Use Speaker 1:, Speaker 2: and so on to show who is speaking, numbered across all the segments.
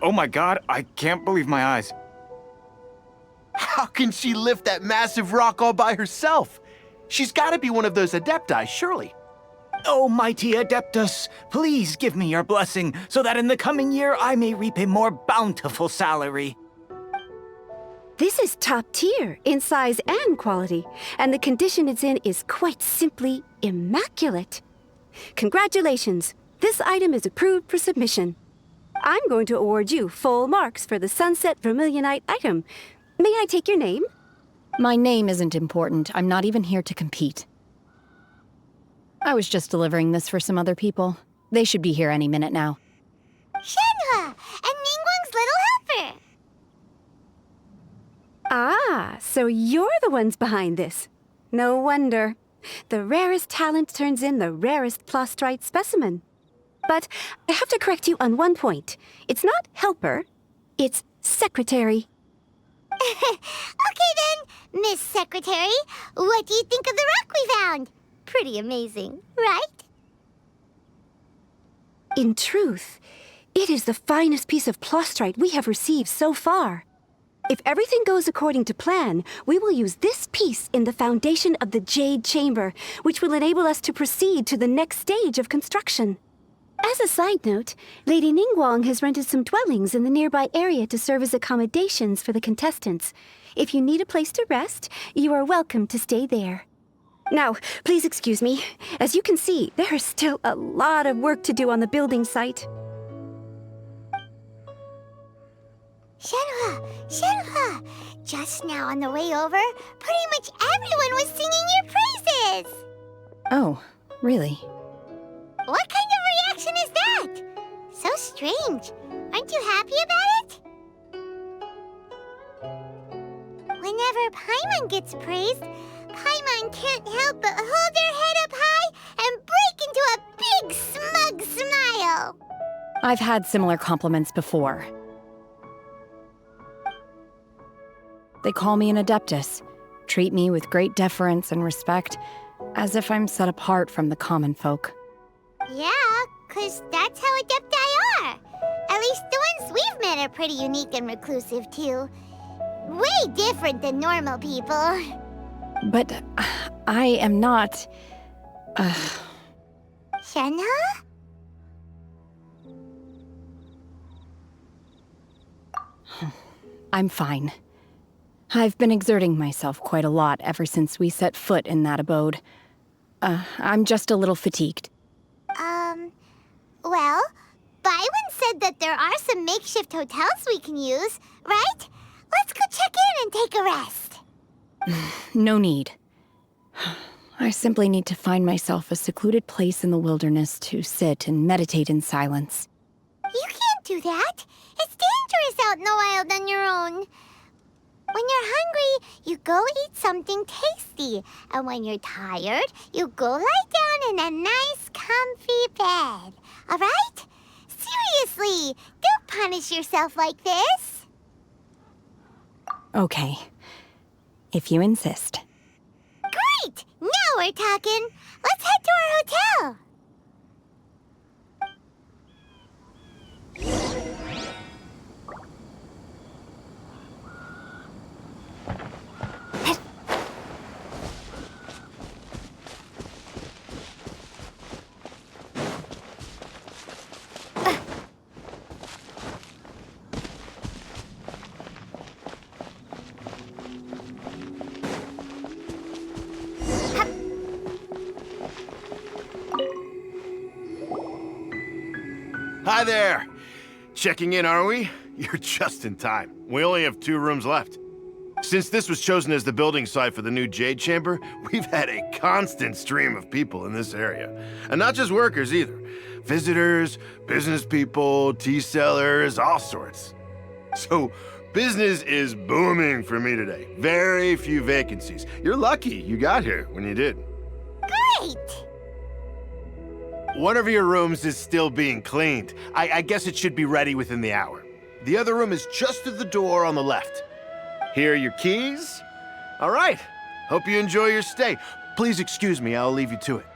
Speaker 1: Oh my god, I can't believe my eyes.
Speaker 2: How can she lift that massive rock all by herself? She's gotta be one of those adepti, surely.
Speaker 1: Oh, mighty Adeptus, please give me your blessing so that in the coming year I may reap a more bountiful salary.
Speaker 3: This is top tier in size and quality, and the condition it's in is quite simply immaculate. Congratulations, this item is approved for submission. I'm going to award you full marks for the Sunset Vermilionite item. May I take your name?
Speaker 4: My name isn't important. I'm not even here to compete. I was just delivering this for some other people. They should be here any minute now.
Speaker 5: Shenhua and Ningguang's little helper.
Speaker 3: Ah, so you're the ones behind this. No wonder. The rarest talent turns in the rarest plastrite specimen. But I have to correct you on one point. It's not helper, it's secretary.
Speaker 5: Okay then, Miss Secretary, what do you think of the rock we found? Pretty amazing, right?
Speaker 3: In truth, it is the finest piece of plastrite we have received so far. If everything goes according to plan, we will use this piece in the foundation of the Jade Chamber, which will enable us to proceed to the next stage of construction. As a side note, Lady Ningguang has rented some dwellings in the nearby area to serve as accommodations for the contestants. If you need a place to rest, you are welcome to stay there. Now, please excuse me. As you can see, there is still a lot of work to do on the building site.
Speaker 5: Shenhua, just now on the way over, pretty much everyone was singing your praises.
Speaker 4: Oh, really?
Speaker 5: What kind of reaction is that? So strange. Aren't you happy about it? Whenever Paimon gets praised, Paimon can't help but hold their head up high and break into a big smug smile.
Speaker 4: I've had similar compliments before. They call me an Adeptus, treat me with great deference and respect, as if I'm set apart from the common folk.
Speaker 5: Yeah, 'cause that's how Adepti are. At least the ones we've met are pretty unique and reclusive, too. Way different than normal people.
Speaker 4: But I am not...
Speaker 5: Shenhua?
Speaker 4: I'm fine. I've been exerting myself quite a lot ever since we set foot in that abode. I'm just a little fatigued.
Speaker 5: Well, Byron said that there are some makeshift hotels we can use, right? Let's go check in and take a rest.
Speaker 4: No need. I simply need to find myself a secluded place in the wilderness to sit and meditate in silence.
Speaker 5: You can't do that. It's dangerous out in the wild on your own. When you're hungry, you go eat something tasty. And when you're tired, you go lie down in a nice, comfy bed. All right? Seriously, don't punish yourself like this.
Speaker 4: Okay. If you insist.
Speaker 5: Great! Now we're talking. Let's head to our hotel.
Speaker 2: Hi there. Checking in, are we? You're just in time. We only have 2 rooms left. Since this was chosen as the building site for the new Jade Chamber, we've had a constant stream of people in this area. And not just workers either. Visitors, business people, tea sellers, all sorts. So, business is booming for me today. Very few vacancies. You're lucky you got here when you did.
Speaker 5: Great!
Speaker 2: One of your rooms is still being cleaned. I guess it should be ready within the hour. The other room is just at the door on the left. Here are your keys. All right. Hope you enjoy your stay. Please excuse me, I'll leave you to it.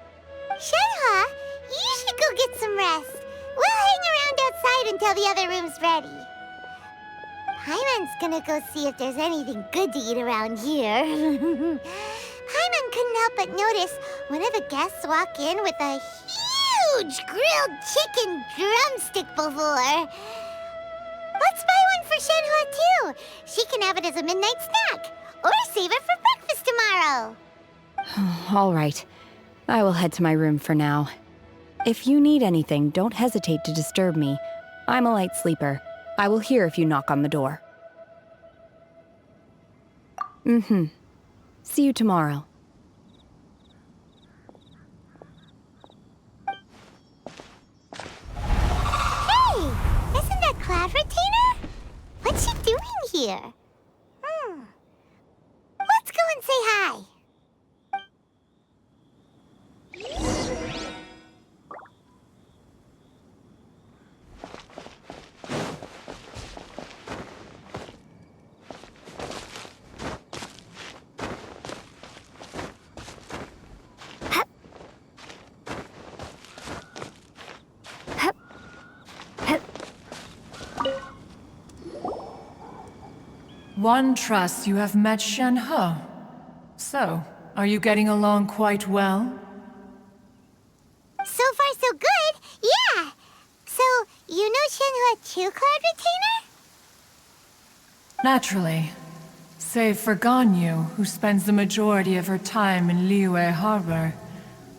Speaker 5: Shenhe, you should go get some rest. We'll hang around outside until the other room's ready. Paimon's gonna go see if there's anything good to eat around here. Paimon couldn't help but notice one of the guests walk in with a huge grilled chicken drumstick before. Let's buy one for Shenhe too. She can have it as a midnight snack, or save it for breakfast tomorrow.
Speaker 4: All right. I will head to my room for now. If you need anything, don't hesitate to disturb me. I'm a light sleeper. I will hear if you knock on the door. See you tomorrow.
Speaker 5: Hey, isn't that Cloud Retainer? What's she doing here? Let's go and say hi.
Speaker 6: One trusts you have met Shenhe. So, are you getting along quite well?
Speaker 5: So far, so good. Yeah. So, you know Shenhe too, Cloud Retainer?
Speaker 6: Naturally. Save for Ganyu, who spends the majority of her time in Liyue Harbor.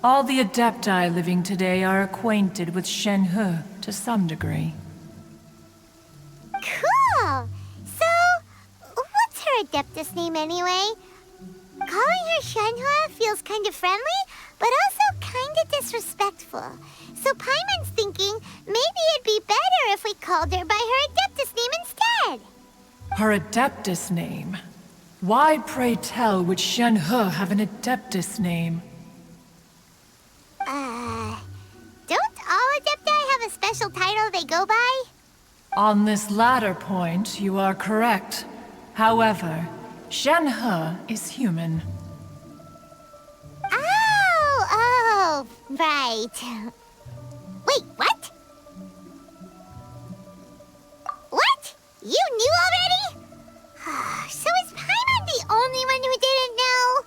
Speaker 6: All the Adepti living today are acquainted with Shenhe to some degree.
Speaker 5: Cool. So, what's her Adeptus name anyway? Calling her Shenhe feels kind of friendly, but also kind of disrespectful. So Paimon's thinking maybe it'd be better if we called her by her Adeptus name instead.
Speaker 6: Her Adeptus name? Why, pray tell, would Shenhe have an Adeptus name?
Speaker 5: Don't all Adepti have a special title they go by?
Speaker 6: On this latter point, you are correct. However, Shenhe is human.
Speaker 5: Oh, right. Wait, what? What? You knew already? So is Paimon the only one who didn't know?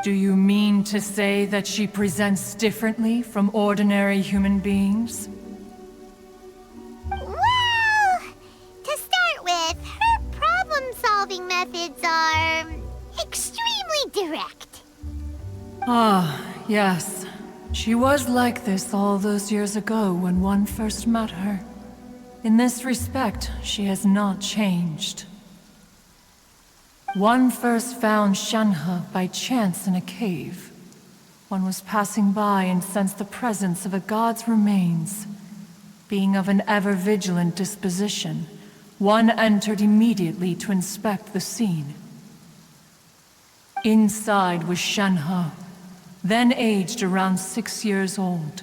Speaker 6: Do you mean to say that she presents differently from ordinary human beings?
Speaker 5: Well, to start with, her problem-solving methods are extremely direct.
Speaker 6: Ah, yes. She was like this all those years ago when one first met her. In this respect, she has not changed. One first found Shenhe by chance in a cave. One was passing by and sensed the presence of a god's remains. Being of an ever-vigilant disposition, one entered immediately to inspect the scene. Inside was Shenhe, then aged around 6 years old.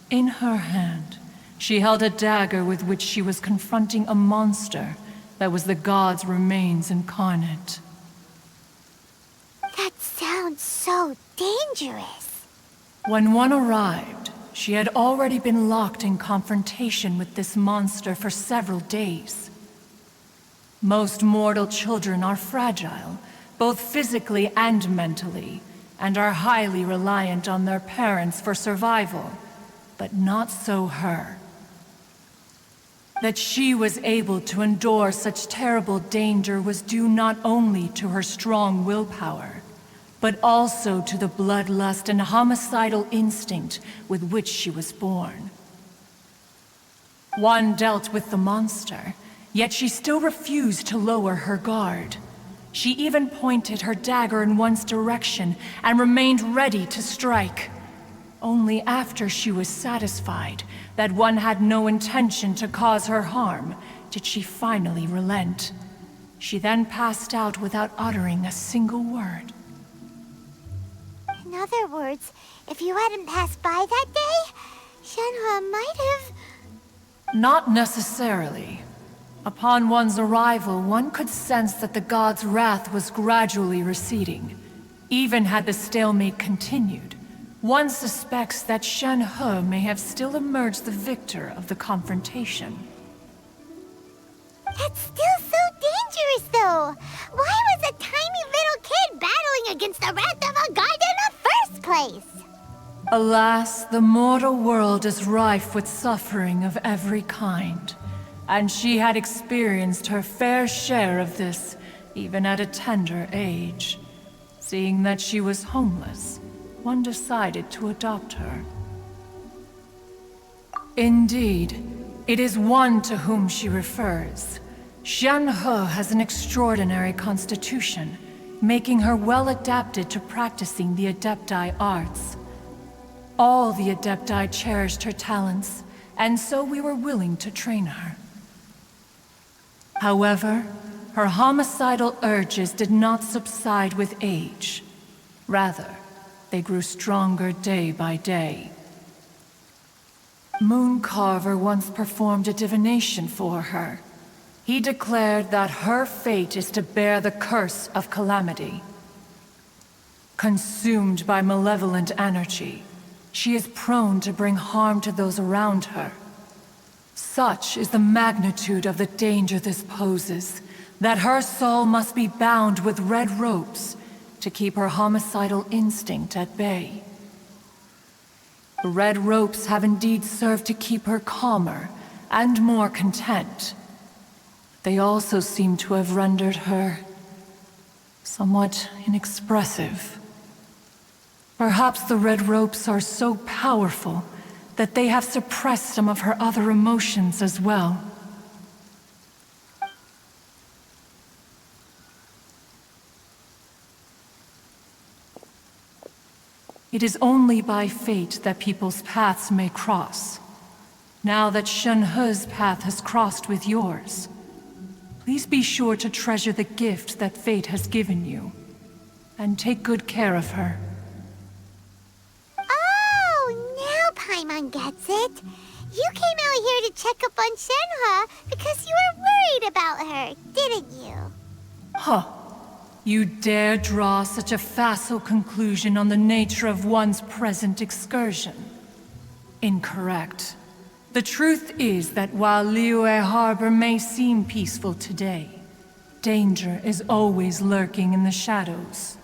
Speaker 6: In her hand, she held a dagger with which she was confronting a monster that was the god's remains incarnate.
Speaker 5: That sounds so dangerous.
Speaker 6: When one arrived, she had already been locked in confrontation with this monster for several days. Most mortal children are fragile, both physically and mentally, and are highly reliant on their parents for survival, but not so her. That she was able to endure such terrible danger was due not only to her strong willpower, but also to the bloodlust and homicidal instinct with which she was born. One dealt with the monster, yet she still refused to lower her guard. She even pointed her dagger in one's direction and remained ready to strike. Only after she was satisfied that one had no intention to cause her harm did she finally relent. She then passed out without uttering a single word.
Speaker 5: In other words, if you hadn't passed by that day, Shenhua might have...
Speaker 6: Not necessarily. Upon one's arrival, one could sense that the god's wrath was gradually receding. Even had the stalemate continued, one suspects that Shenhe may have still emerged the victor of the confrontation.
Speaker 5: That's still so dangerous, though. Why was a tiny little kid battling against the wrath of a god in the first place?
Speaker 6: Alas, the mortal world is rife with suffering of every kind. And she had experienced her fair share of this, even at a tender age. Seeing that she was homeless, one decided to adopt her. Indeed, it is one to whom she refers. Shenhe has an extraordinary constitution, making her well adapted to practicing the Adepti arts. All the Adepti cherished her talents, and so we were willing to train her. However, her homicidal urges did not subside with age. Rather, they grew stronger day by day. Mooncarver once performed a divination for her. He declared that her fate is to bear the curse of calamity. Consumed by malevolent energy, she is prone to bring harm to those around her. Such is the magnitude of the danger this poses, that her soul must be bound with red ropes to keep her homicidal instinct at bay. The red ropes have indeed served to keep her calmer and more content. They also seem to have rendered her somewhat inexpressive. Perhaps the red ropes are so powerful that they have suppressed some of her other emotions as well. It is only by fate that people's paths may cross. Now that Shenhe's path has crossed with yours, please be sure to treasure the gift that fate has given you, and take good care of her.
Speaker 5: Oh, now Paimon gets it. You came out here to check up on Shenhe because you were worried about her, didn't you?
Speaker 6: Huh. You dare draw such a facile conclusion on the nature of one's present excursion? Incorrect. The truth is that while Liyue Harbor may seem peaceful today, danger is always lurking in the shadows.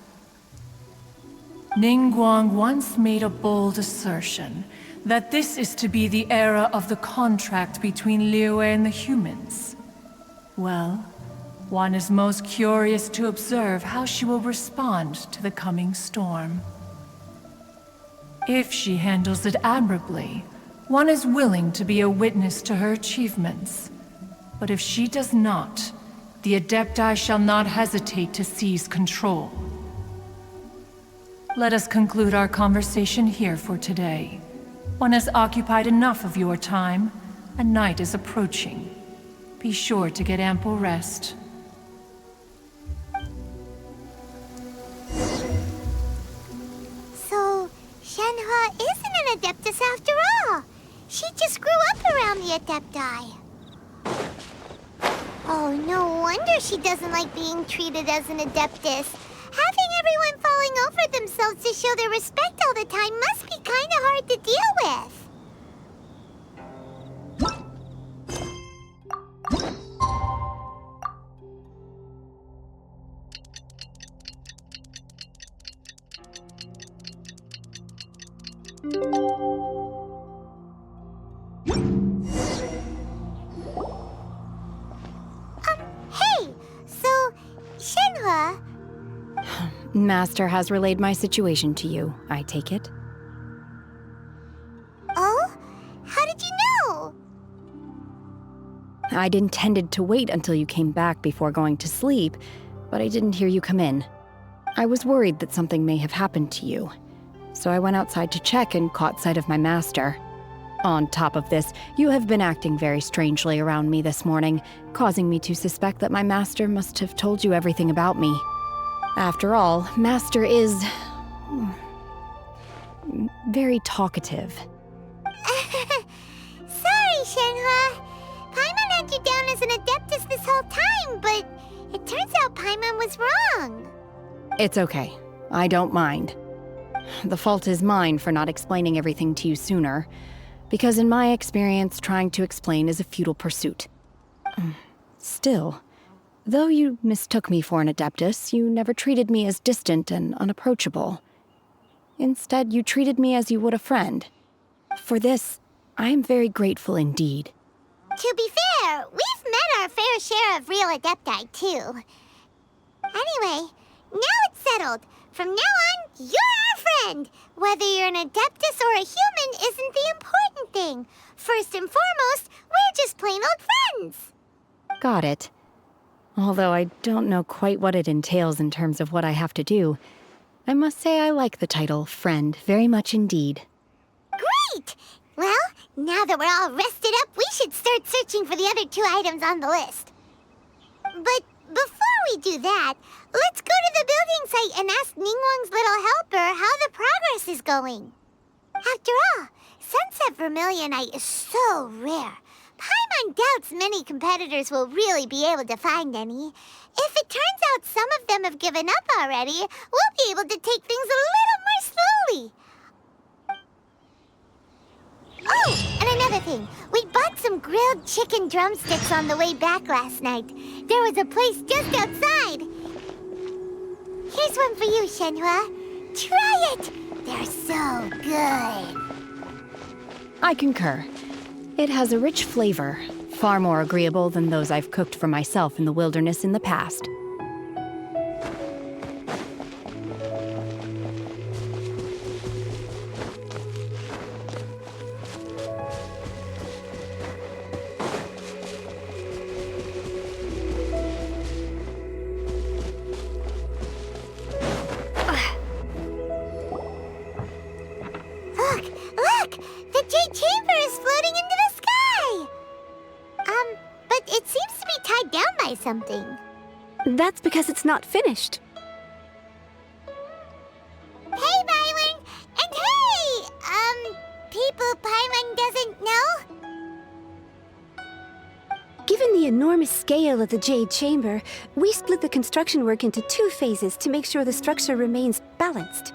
Speaker 6: Ningguang once made a bold assertion that this is to be the era of the contract between Liyue and the humans. Well, one is most curious to observe how she will respond to the coming storm. If she handles it admirably, one is willing to be a witness to her achievements. But if she does not, the Adepti shall not hesitate to seize control. Let us conclude our conversation here for today. One has occupied enough of your time, and night is approaching. Be sure to get ample rest.
Speaker 5: So, Shenhe isn't an Adeptus after all. She just grew up around the Adepti. Oh, no wonder she doesn't like being treated as an Adeptus. Having everyone falling over themselves to show their respect all the time must be kinda hard to deal with. Hey! So, Shenhe...
Speaker 4: Master has relayed my situation to you, I take it.
Speaker 5: Oh? How did you know?
Speaker 4: I'd intended to wait until you came back before going to sleep, but I didn't hear you come in. I was worried that something may have happened to you, so I went outside to check and caught sight of my master. On top of this, you have been acting very strangely around me this morning, causing me to suspect that my master must have told you everything about me. After all, Master is very talkative.
Speaker 5: Sorry, Shenhua. Paimon had you down as an Adeptus this whole time, but it turns out Paimon was wrong.
Speaker 4: It's okay. I don't mind. The fault is mine for not explaining everything to you sooner, because in my experience, trying to explain is a futile pursuit. Still, though you mistook me for an Adeptus, you never treated me as distant and unapproachable. Instead, you treated me as you would a friend. For this, I am very grateful indeed.
Speaker 5: To be fair, we've met our fair share of real Adepti, too. Anyway, now it's settled. From now on, you're our friend. Whether you're an Adeptus or a human isn't the important thing. First and foremost, we're just plain old friends.
Speaker 4: Got it. Although I don't know quite what it entails in terms of what I have to do, I must say I like the title friend very much indeed.
Speaker 5: Great! Well, now that we're all rested up, we should start searching for the other 2 items on the list. But before we do that, let's go to the building site and ask Ningguang's little helper how the progress is going. After all, Sunset Vermilionite is so rare. Paimon doubts many competitors will really be able to find any. If it turns out some of them have given up already, we'll be able to take things a little more slowly. Oh, and another thing. We bought some grilled chicken drumsticks on the way back last night. There was a place just outside. Here's one for you, Shenhua. Try it! They're so good.
Speaker 4: I concur. It has a rich flavor, far more agreeable than those I've cooked for myself in the wilderness in the past.
Speaker 5: Look! The Jade Chamber is floating into the sky! But it seems to be tied down by something.
Speaker 3: That's because it's not finished.
Speaker 5: Hey, Byron! And hey! People Paimon doesn't know?
Speaker 3: Given the enormous scale of the Jade Chamber, we split the construction work into 2 phases to make sure the structure remains balanced.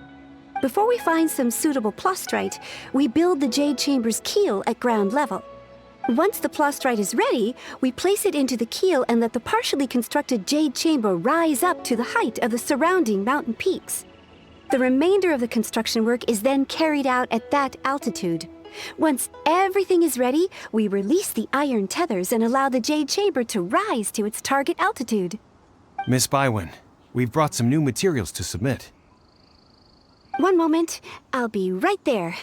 Speaker 3: Before we find some suitable plastrite, we build the Jade Chamber's keel at ground level. Once the plastrite is ready, we place it into the keel and let the partially constructed Jade Chamber rise up to the height of the surrounding mountain peaks. The remainder of the construction work is then carried out at that altitude. Once everything is ready, we release the iron tethers and allow the Jade Chamber to rise to its target altitude.
Speaker 7: Miss Bywin, we've brought some new materials to submit.
Speaker 3: One moment, I'll be right there.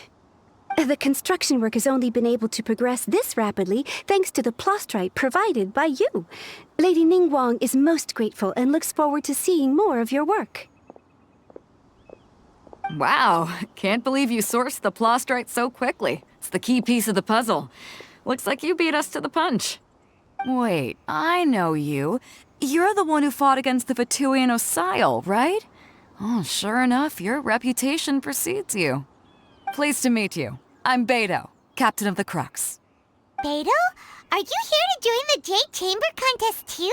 Speaker 3: The construction work has only been able to progress this rapidly thanks to the plastrite provided by you. Lady Ningguang is most grateful and looks forward to seeing more of your work.
Speaker 8: Wow, can't believe you sourced the plastrite so quickly. It's the key piece of the puzzle. Looks like you beat us to the punch. Wait, I know you. You're the one who fought against the Fatuian Osile, right? Oh, sure enough, your reputation precedes you. Pleased to meet you. I'm Beto, captain of the Crux.
Speaker 5: Beto? Are you here to join the Jade Chamber contest too?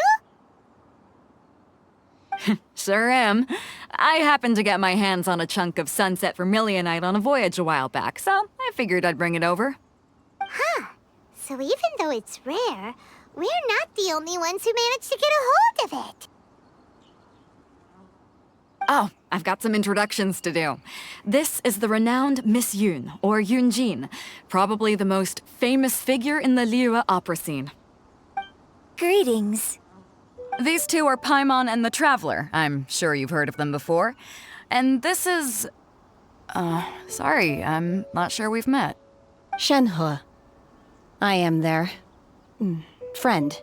Speaker 8: Sure am. I happened to get my hands on a chunk of Sunset Vermilionite on a voyage a while back, so I figured I'd bring it over.
Speaker 5: Huh. So even though it's rare, we're not the only ones who managed to get a hold of it.
Speaker 8: Oh, I've got some introductions to do. This is the renowned Miss Yun, or Yunjin, probably the most famous figure in the Liyue opera scene.
Speaker 5: Greetings.
Speaker 8: These 2 are Paimon and the Traveler. I'm sure you've heard of them before. And this is... sorry, I'm not sure we've met.
Speaker 4: Shenhe. I am there. friend.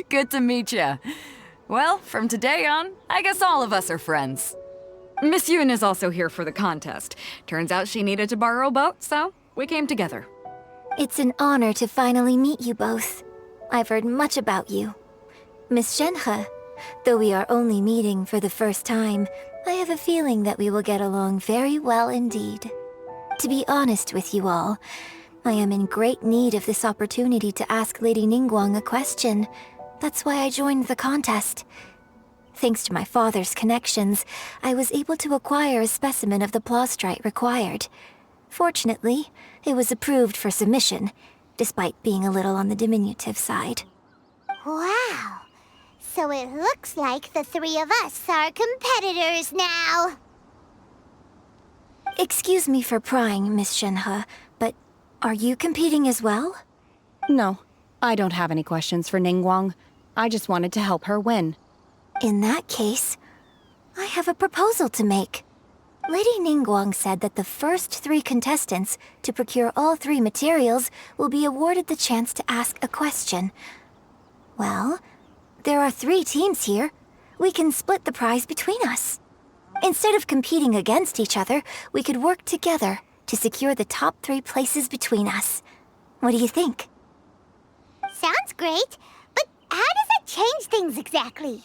Speaker 8: Good to meet you. Well, from today on, I guess all of us are friends. Miss Yoon is also here for the contest. Turns out she needed to borrow a boat, so we came together.
Speaker 5: It's an honor to finally meet you both. I've heard much about you. Miss Shenhe, though we are only meeting for the first time, I have a feeling that we will get along very well indeed. To be honest with you all, I am in great need of this opportunity to ask Lady Ningguang a question. That's why I joined the contest. Thanks to my father's connections, I was able to acquire a specimen of the plastrite required. Fortunately, it was approved for submission, despite being a little on the diminutive side. Wow! So it looks like the three of us are competitors now. Excuse me for prying, Miss Shenhe, but are you competing as well?
Speaker 4: No, I don't have any questions for Ningguang. I just wanted to help her win.
Speaker 5: In that case, I have a proposal to make. Lady Ningguang said that the first 3 contestants to procure all 3 materials will be awarded the chance to ask a question. Well, there are 3 teams here. We can split the prize between us. Instead of competing against each other, we could work together to secure the top 3 places between us. What do you think? Sounds great, but how does that change things exactly?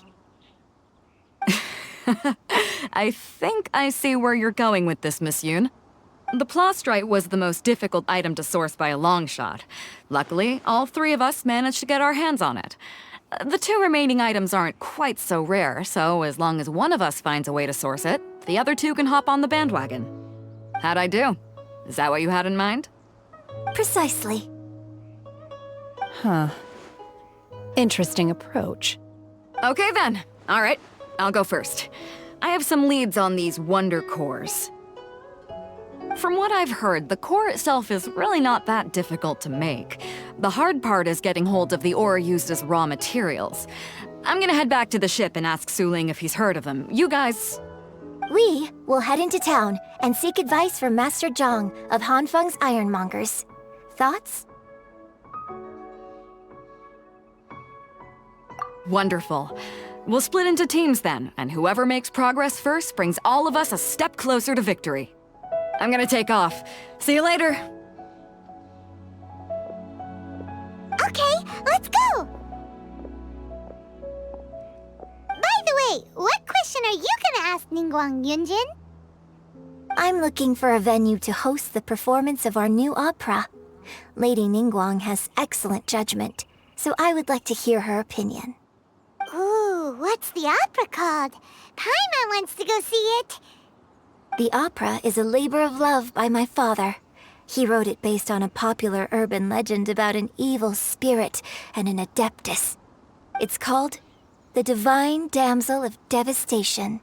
Speaker 8: I think I see where you're going with this, Miss Yoon. The plastrite was the most difficult item to source by a long shot. Luckily, all 3 of us managed to get our hands on it. The 2 remaining items aren't quite so rare, so as long as one of us finds a way to source it, the other 2 can hop on the bandwagon. How'd I do? Is that what you had in mind?
Speaker 5: Precisely.
Speaker 4: Huh. Interesting approach.
Speaker 8: Okay then. All right, I'll go first. I have some leads on these wonder cores. From what I've heard, the core itself is really not that difficult to make. The hard part is getting hold of the ore used as raw materials. I'm gonna head back to the ship and ask Suling if he's heard of them. You guys...
Speaker 5: We will head into town and seek advice from Master Zhang of Hanfeng's Ironmongers. Thoughts?
Speaker 8: Wonderful. We'll split into teams then, and whoever makes progress first brings all of us a step closer to victory. I'm gonna take off. See you later.
Speaker 5: Okay, let's go! By the way, what question are you gonna ask Ningguang, Yunjin? I'm looking for a venue to host the performance of our new opera. Lady Ningguang has excellent judgment, so I would like to hear her opinion. Ooh, what's the opera called? Paimon wants to go see it. The opera is a labor of love by my father. He wrote it based on a popular urban legend about an evil spirit and an adeptus. It's called The Divine Damsel of Devastation.